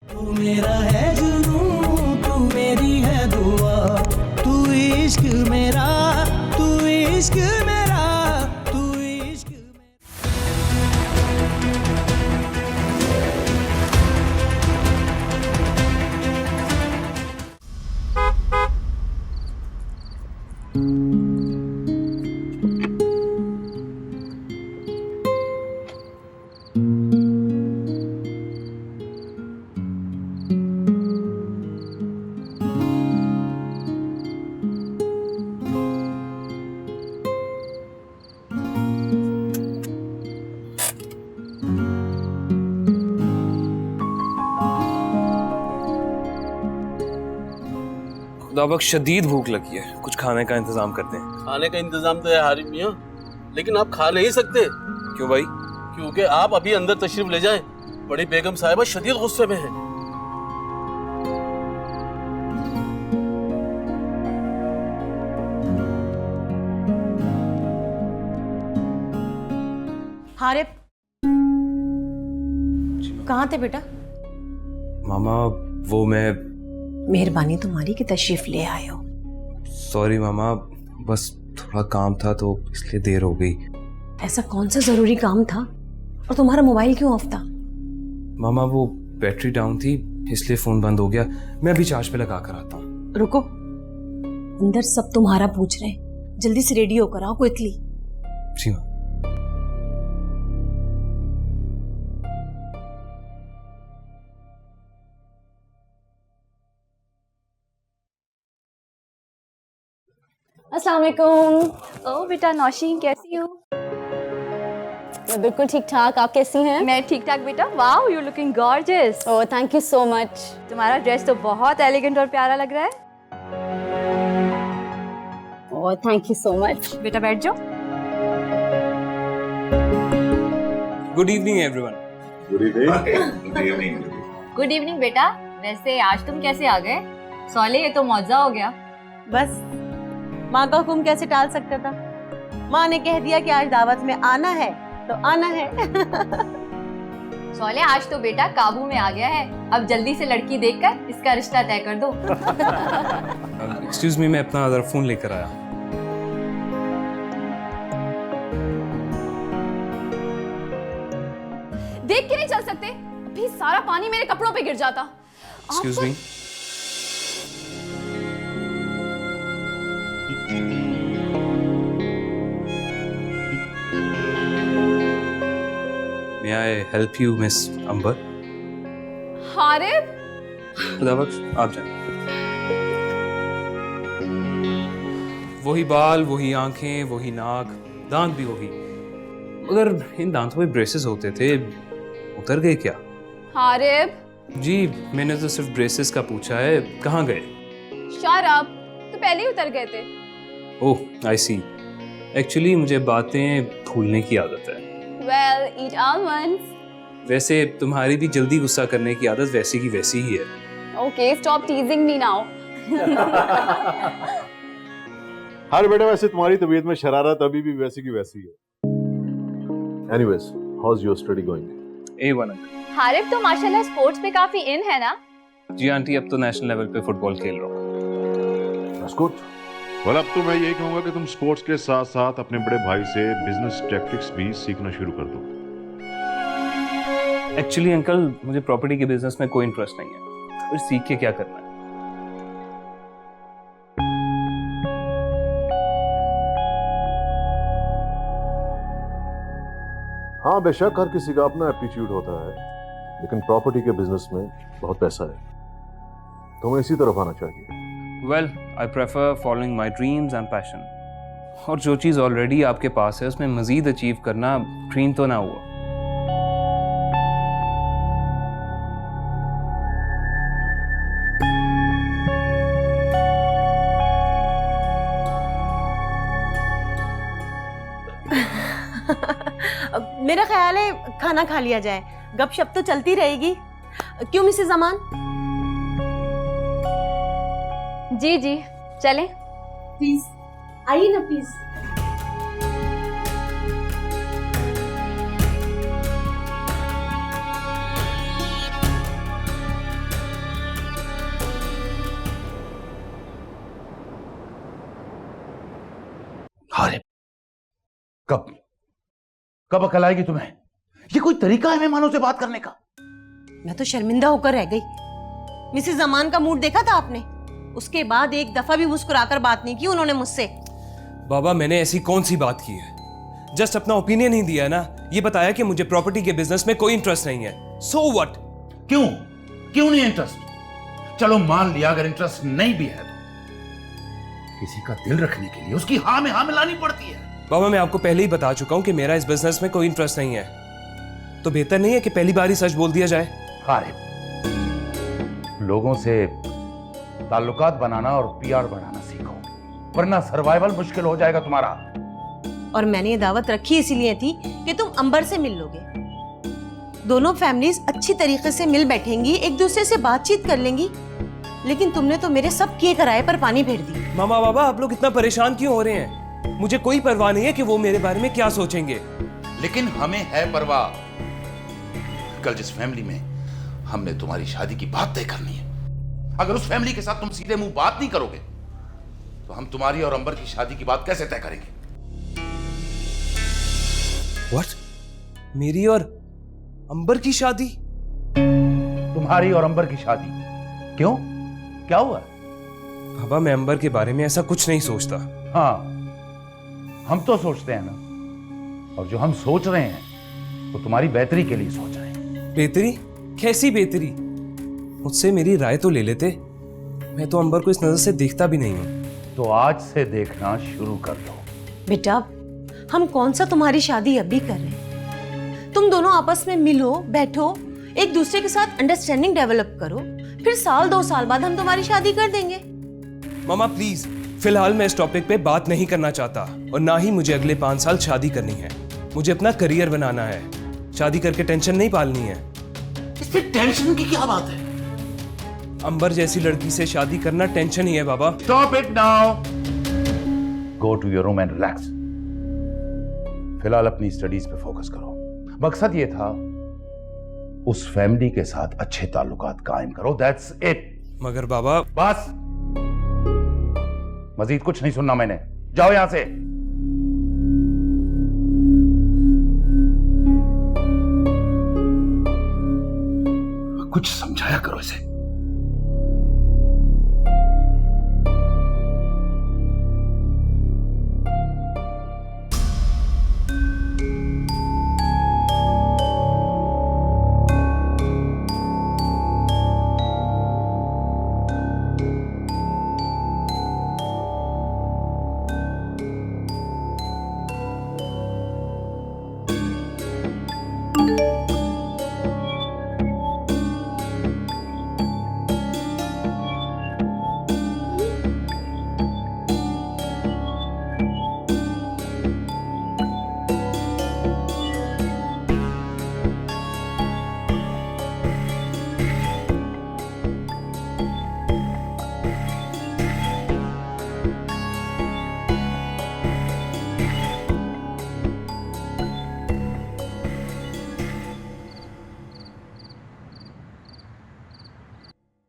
तू मेरा है जुनून, तू मेरी है दुआ, तू इश्क मेरा, तू इश्क मेरा, तू इश्क मेरा। खुदाबख्श शदीद भूख लगी है, कुछ खाने का इंतजाम करते हैं। खाने का इंतजाम तो है हारिम मियाँ, लेकिन आप खा नहीं सकते। क्यों भाई? क्योंकि आप अभी अंदर तशरीफ ले जाएं, बड़ी बेगम साहिबा शदीद गुस्से में है। हारिब, कहाँ थे बेटा? मामा वो मैं मेहरबानी तुम्हारी कि तशरीफ ले आए हो। सॉरी मामा, बस थोड़ा काम था तो इसलिए देर हो गई। ऐसा कौन सा जरूरी काम था और तुम्हारा मोबाइल क्यों ऑफ था? मामा वो बैटरी डाउन थी इसलिए फोन बंद हो गया। मैं अभी चार्ज पे लगा कर आता हूँ। रुको, अंदर सब तुम्हारा पूछ रहे हैं, जल्दी से रेडी होकर आओ क्विकली। जी माँ। अस्सलाम वालेकुम। ओ बेटा नौशीन, कैसी हो? मैं बिल्कुल ठीक ठाक, आप कैसी हैं? मैं ठीक ठाक बेटा। Wow, you looking gorgeous. Oh thank you so much. तुम्हारा ड्रेस तो बहुत एलिगेंट और प्यारा लग रहा है। Oh thank you so much. बेटा बैठ जाओ। Good evening everyone. Good evening बेटा। वैसे आज तुम कैसे आ गए? सॉले, ये तो मौजा हो गया। बस माँ का हुक्म कैसे टाल सकता था? माँ ने कह दिया कि आज दावत में आना है तो आना है। सॉले, आज तो बेटा काबू में आ गया है। अब जल्दी से लड़की देखकर इसका रिश्ता तय कर दो। एक्सक्यूज मी, मैं अपना अदर फोन लेकर आया। देख के नहीं चल सकते? अभी सारा पानी मेरे कपड़ों पे गिर जाता। Excuse me. May I help you, Miss Amber? Harib, Khudabakhsh, आप जाएं। वही बाल, वही आंखें, वही नाक, दांत भी वही। मगर इन दांतों पे ब्रेसेस होते थे, उतर गए क्या? हारिब, जी मैंने तो सिर्फ ब्रेसेस का पूछा है, कहाँ गए? शट अप, तो पहले ही उतर गए थे। ओह आई सी। एक्चुअली मुझे बातें भूलने की आदत है। Well, eat almonds. वैसे तुम्हारी भी जल्दी गुस्सा करने की आदत वैसी की वैसी ही है। Okay, stop teasing me now. हर बेटा, वैसे तुम्हारी तबीयत में शरारत अभी भी वैसी की वैसी है। Anyways, how's your study going? A1 Harib तो माशाल्लाह स्पोर्ट्स पे काफी इन है ना? जी आंटी, अब तो नेशनल लेवल पे फुटबॉल खेल रहा हूँ। That's good. Well, अब तो मैं यही कहूंगा कि तुम स्पोर्ट्स के साथ साथ अपने बड़े भाई से बिजनेस टैक्टिक्स भी सीखना शुरू कर दो। एक्चुअली अंकल, मुझे प्रॉपर्टी के बिजनेस में कोई इंटरेस्ट नहीं है, फिर सीख के क्या करना है? हाँ बेशक, हर किसी का अपना एप्टीट्यूड होता है, लेकिन प्रॉपर्टी के बिजनेस में बहुत पैसा है, तुम्हें इसी तरफ आना चाहिए। Well, I prefer following my dreams and passion. और जो चीज़ ऑलरेडी आपके पास है उसमें मजीद अचीव करना ड्रीम तो ना हुआ। मेरा ख्याल है खाना खा लिया जाए, गपशप तो चलती रहेगी। क्यों मिसेस अमान? जी जी, चलें। प्लीज आइए ना प्लीज। कब कब अकल आएगी तुम्हें? ये कोई तरीका है मेहमानों से बात करने का? मैं तो शर्मिंदा होकर रह गई। मिसेस जमान का मूड देखा था आपने? उसके बाद एक दफा भी मुस्कुराकर बात नहीं की उन्होंने मुझसे। बाबा मैंने ऐसी कौन सी बात की है? जस्ट अपना ओपिनियन ही दिया ना। ये बताया कि मुझे प्रॉपर्टी के बिजनेस में कोई इंटरेस्ट नहीं है। So what? क्यों क्यों नहीं इंटरेस्ट? चलो मान लिया अगर इंटरेस्ट नहीं भी है तो किसी का दिल रखने के लिए उसकी हाँ में हाँ मिलानी पड़ती है। बाबा मैं आपको पहले ही बता चुका हूं कि मेरा इस बिजनेस में कोई इंटरेस्ट नहीं है। तो बेहतर नहीं है कि पहली बार ही सच बोल दिया जाए? अरे लोगों से ताल्लुकात बनाना और पीआर बनाना सीखो, वरना सर्वाइवल मुश्किल हो जाएगा तुम्हारा। और मैंने ये दावत रखी इसीलिए थी कि तुम अंबर से मिल लोगे। दोनों फैमिलीज अच्छी तरीके से मिल बैठेंगी, एक दूसरे से बातचीत कर लेंगी। लेकिन तुमने तो मेरे सब किए कराए पर पानी फेर दी। मामा बाबा आप लोग इतना परेशान क्यों हो रहे हैं? मुझे कोई परवाह नहीं है कि वो मेरे बारे में क्या सोचेंगे। लेकिन हमें है परवाह। कल जिस फैमिली में हमने तुम्हारी शादी की बात तय करनी है, अगर उस फैमिली के साथ तुम सीधे मुंह बात नहीं करोगे तो हम तुम्हारी और अंबर की शादी की बात कैसे तय करेंगे? What? मेरी और अंबर की शादी? तुम्हारी और अंबर की शादी? क्यों, क्या हुआ? बाबा मैं अंबर के बारे में ऐसा कुछ नहीं सोचता। हाँ हम तो सोचते हैं ना, और जो हम सोच रहे हैं वो तुम्हारी बेहतरी के लिए सोच रहे हैं। बेहतरी? कैसी बेहतरी? मुझसे मेरी राय तो ले लेते। मैं तो अंबर को इस नजर से देखता भी नहीं हूं। तो आज से देखना शुरू कर दो। बेटा हम कौन सा तुम्हारी शादी अभी कर रहे हैं? तुम दोनों आपस में मिलो, बैठो, एक दूसरे के साथ अंडरस्टैंडिंग डेवलप करो, फिर साल 2 साल बाद हम तुम्हारी शादी कर देंगे। मामा प्लीज, फिलहाल मैं इस टॉपिक पे बात नहीं करना चाहता और ना ही मुझे अगले 5 साल शादी करनी है। मुझे अपना करियर बनाना है, शादी करके टेंशन नहीं पालनी है। इसमें टेंशन की क्या बात है? अंबर जैसी लड़की से शादी करना टेंशन ही है बाबा। Stop it now. Go to your room and relax. फिलहाल अपनी स्टडीज पे फोकस करो। मकसद ये था उस फैमिली के साथ अच्छे ताल्लुकात कायम करो। That's it. मगर बाबा बस, मजीद कुछ नहीं सुनना मैंने। जाओ यहां से। कुछ समझाया करो इसे।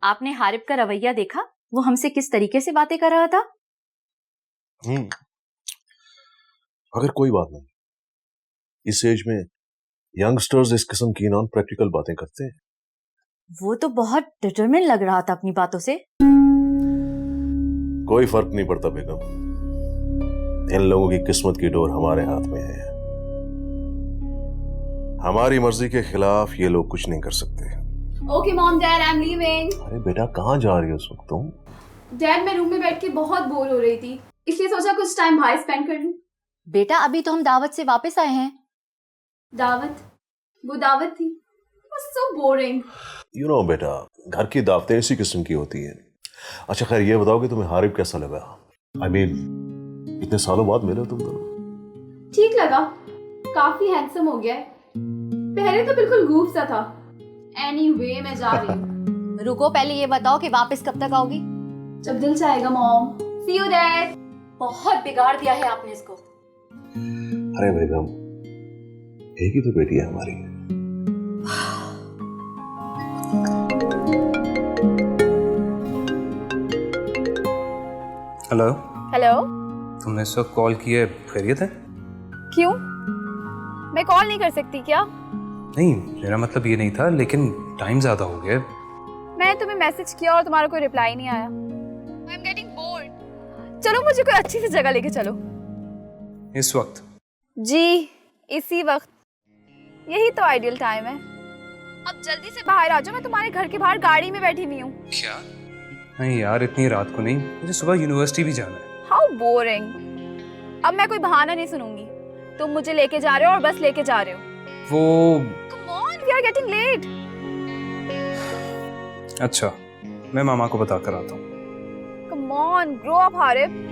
आपने हारिब का रवैया देखा? वो हमसे किस तरीके से बातें कर रहा था। अगर कोई बात नहीं, इस एज में यंगस्टर्स इस किस्म की नॉन प्रैक्टिकल बातें करते हैं। वो तो बहुत डिटरमिन लग रहा था अपनी बातों से। कोई फर्क नहीं पड़ता बेगम, इन लोगों की किस्मत की डोर हमारे हाथ में है। हमारी मर्जी के खिलाफ ये लोग कुछ नहीं कर सकते। Okay mom dad, I am leaving. अरे बेटा कहाँ जा रही हो उस वक्त तुम? डैड मैं रूम में बैठ के बहुत बोर हो रही थी, इसलिए सोचा कुछ टाइम बाहर स्पेंड कर लूं। बेटा अभी तो हम दावत से वापस आए हैं। दावत? वो दावत थी, सो बोरिंग। यू नो बेटा, घर की दावतें इसी किस्म की होती हैं। अच्छा खैर ये बताओ कि तुम्हें हारिब कैसा लगा? आई मीन इतने सालों बाद मिले हो तुम दोनों। ठीक लगा, काफी हैंडसम हो गया है। पहले तो बिल्कुल गूफ सा था। एनीवे मैं जा रही हूँ। रुको, पहले ये बताओ कि वापस कब तक आओगी? जब दिल चाहेगा मॉम। C you dad. बहुत बिगाड़ दिया है आपने इसको। अरे बेगम, एक ही तो बेटी है हमारी। हेलो। हेलो। तुमने इस वक्त कॉल किए, खैरियत है? क्यों? मैं कॉल नहीं कर सकती क्या? नहीं, मेरा मतलब ये नहीं था, लेकिन टाइम ज्यादा हो गया। मैंने तुम्हें मैसेज किया और तुम्हारा कोई रिप्लाई नहीं आया। I am getting bored. चलो मुझे कोई अच्छी सी जगह लेके चलो। इस वक्त? जी, इसी वक्त। यही तो आइडियल टाइम है। अब जल्दी से बाहर आ जाओ, मैं तुम्हारे घर के बाहर गाड़ी में बैठी हुई हूँ। क्या? नहीं यार, इतनी रात को नहीं, मुझे सुबह यूनिवर्सिटी भी जाना है। How boring. अब मैं कोई बहाना नहीं सुनूंगी। तुम मुझे लेके जा रहे हो और बस लेके जा रहे हो। वो come on, we are getting late. अच्छा, मैं मामा को बता कर आता हूँ। Come on, grow up Harib.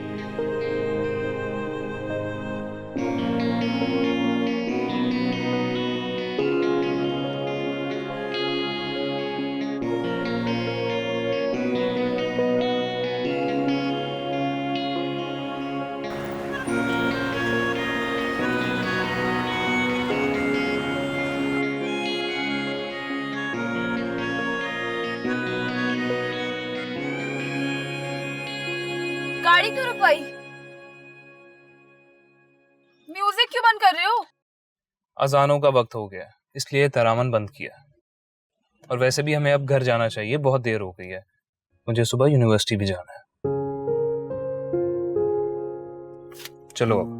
गाड़ी क्यों रुकवाई? म्यूजिक क्यों बंद कर रहे हो? अजानों का वक्त हो गया, इसलिए तरामन बंद किया। और वैसे भी हमें अब घर जाना चाहिए, बहुत देर हो गई है। मुझे सुबह यूनिवर्सिटी भी जाना है। चलो अब।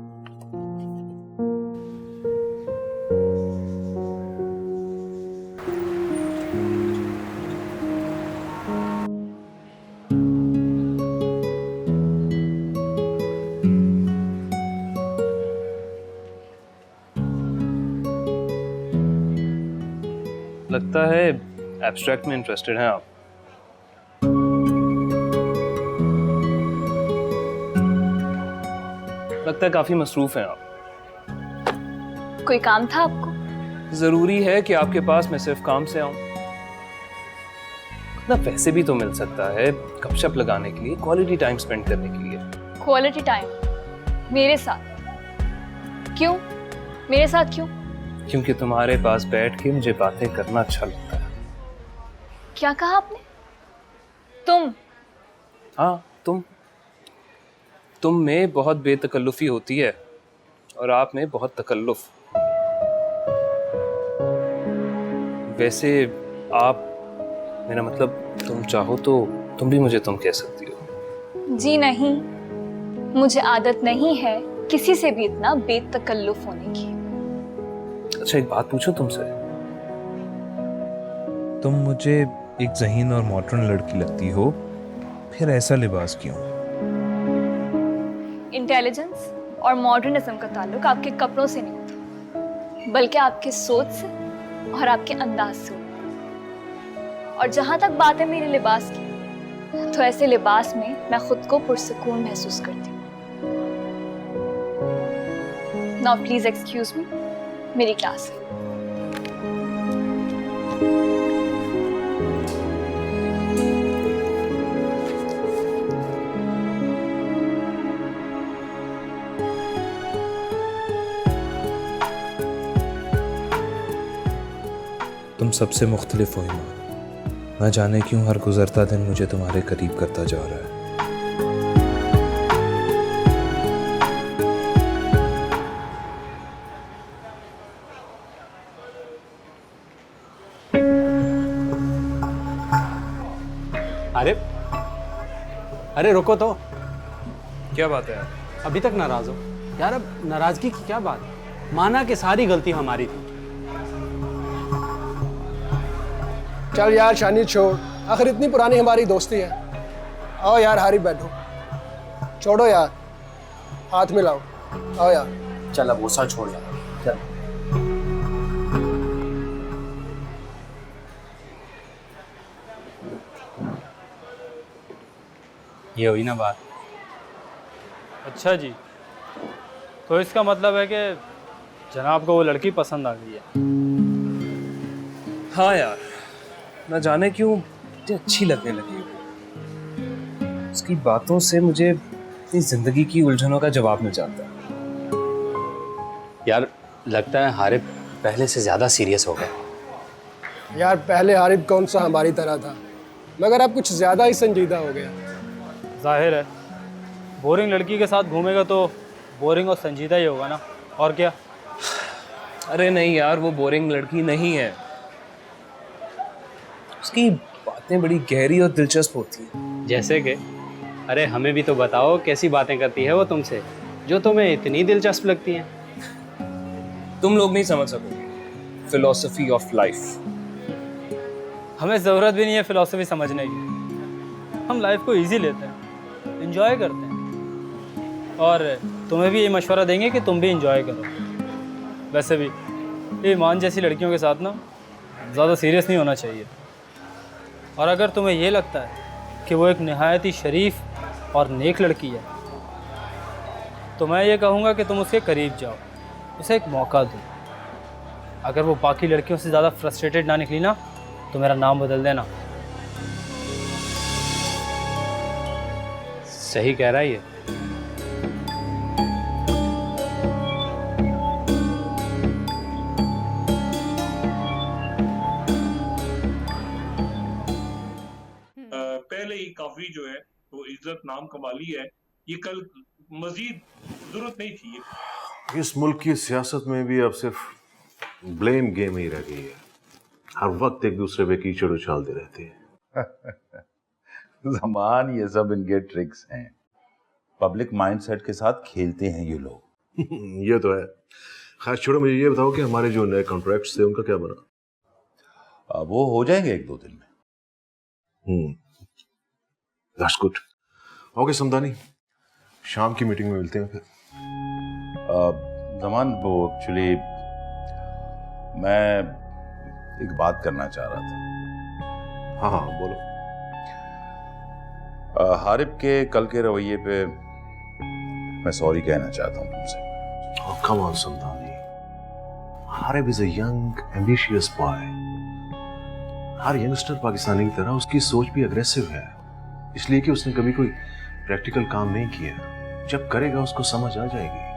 लगता है एब्स्ट्रैक्ट में इंटरेस्टेड हैं आप। लगता है काफी मसरूफ हैं आप। कोई काम था आपको? जरूरी है कि आपके पास मैं सिर्फ काम से आऊं? ना पैसे भी तो मिल सकता है गपशप लगाने के लिए, क्वालिटी टाइम स्पेंड करने के लिए। क्वालिटी टाइम मेरे साथ? क्यों मेरे साथ क्यों? क्योंकि तुम्हारे पास बैठ के मुझे बातें करना अच्छा लगता है। क्या कहा आपने? तुम? हाँ, तुम में बहुत बेतकल्लुफी होती है और आप में बहुत तकल्लुफ। वैसे आप, मेरा मतलब तुम चाहो तो तुम भी मुझे तुम कह सकती हो। जी नहीं, मुझे आदत नहीं है किसी से भी इतना बेतकल्लुफ होने की। अच्छा, एक बात पूछूं तुमसे? तुम मुझे एक ज़हीन और मॉडर्न लड़की लगती हो, फिर ऐसा लिबास क्यों? इंटेलिजेंस और मॉडर्निज्म का ताल्लुक आपके कपड़ों से नहीं होता, बल्कि आपके सोच से और आपके अंदाज से होता है। और जहां तक बात है मेरे लिबास की, तो ऐसे लिबास में मैं खुद को पुरसुकून महसूस करती हूँ। नाउ प्लीज एक्सक्यूज मी, मेरी क्लास है। तुम सबसे मुख्तलिफ हो ईमान। न जाने क्यों हर गुजरता दिन मुझे तुम्हारे करीब करता जा रहा है। अरे रुको तो। क्या बात है? अभी तक नाराज हो यार? अब नाराजगी की क्या बात? माना कि सारी गलती हमारी थी। चल यार शानी छोड़, आखिर इतनी पुरानी हमारी दोस्ती है। आओ यार हारिब बैठो। छोड़ो यार, हाथ मिलाओ। आओ यार। चल अब गुस्सा छोड़ यार, चल। ये हुई ना बात। अच्छा जी, तो इसका मतलब है कि जनाब को वो लड़की पसंद आ गई है? हाँ यार, न जाने क्यों मुझे अच्छी लगने लगी। उसकी बातों से मुझे अपनी जिंदगी की उलझनों का जवाब मिल जाता है। यार लगता है हारिब पहले से ज़्यादा सीरियस हो गया। यार पहले हारिब कौन सा हमारी तरह था, मगर अब कुछ ज़्यादा ही संजीदा हो गया। जाहिर है, बोरिंग लड़की के साथ घूमेगा तो बोरिंग और संजीदा ही होगा ना, और क्या। अरे नहीं यार, वो बोरिंग लड़की नहीं है। उसकी बातें बड़ी गहरी और दिलचस्प होती हैं। जैसे कि अरे हमें भी तो बताओ कैसी बातें करती है वो तुमसे जो तुम्हें इतनी दिलचस्प लगती हैं। तुम लोग नहीं समझ सकोगे फिलॉसफी ऑफ लाइफ। हमें ज़रूरत भी नहीं है फिलॉसफी समझने की। हम लाइफ को इजी लेते हैं, एंजॉय करते हैं, और तुम्हें भी ये मशवरा देंगे कि तुम भी एंजॉय करो। वैसे भी ईमान जैसी लड़कियों के साथ ना ज़्यादा सीरियस नहीं होना चाहिए। और अगर तुम्हें ये लगता है कि वो एक नहायत ही शरीफ और नेक लड़की है तो मैं ये कहूँगा कि तुम उसके करीब जाओ, उसे एक मौका दो। अगर वो बाकी लड़कियों से ज़्यादा फ्रस्ट्रेटेड ना निकली ना तो मेरा नाम बदल देना। सही कह रहा है ये। पहले ही काफी जो है वो इज्जत नाम कमा ली है, ये कल मजीद जरूरत नहीं थी। इस मुल्क की सियासत में भी अब सिर्फ ब्लेम गेम ही रह गई है। हर वक्त एक दूसरे पे कीचड़ उछालते रहते हैं। जमान ये सब इनके ट्रिक्स हैं। पब्लिक माइंडसेट के साथ खेलते हैं ये लोग। ये तो है। खैर छोड़ो, मुझे ये बताओ कि हमारे जो नए कॉन्ट्रैक्ट्स थे उनका क्या बना? वो हो जाएंगे 1-2 दिन में। That's good. ओके समदानी, शाम की मीटिंग में मिलते हैं फिर। जमान वो एक्चुअली मैं एक बात करना चाह रहा था। हाँ हाँ बोलो। हारिब के कल के रवैये पे मैं सॉरी कहना चाहता हूँ तुमसे। Oh, come on, Samdani. Harib is a young, ambitious boy। हर यंगस्टर पाकिस्तानी की तरह उसकी सोच भी अग्रेसिव है, इसलिए कि उसने कभी कोई प्रैक्टिकल काम नहीं किया। जब करेगा उसको समझ आ जाएगी।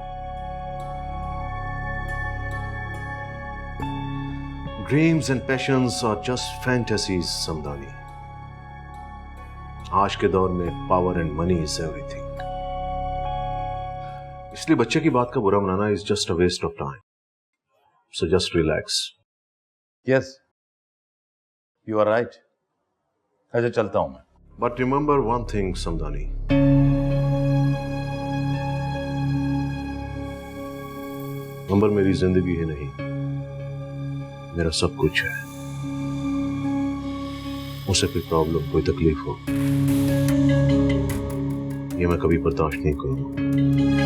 Dreams and passions are just fantasies, Samdani. आज के दौर में power and money is everything. इसलिए बच्चे की बात का बुरा मनाना is just a waste of time. So just relax. Yes, you are right. ऐसे चलता हूं मैं। But remember one thing Samdani, Amber मेरी जिंदगी ही नहीं, मेरा सब कुछ है। उसे कोई प्रॉब्लम, कोई तकलीफ हो, ये मैं कभी बर्दाश्त नहीं करूंगा।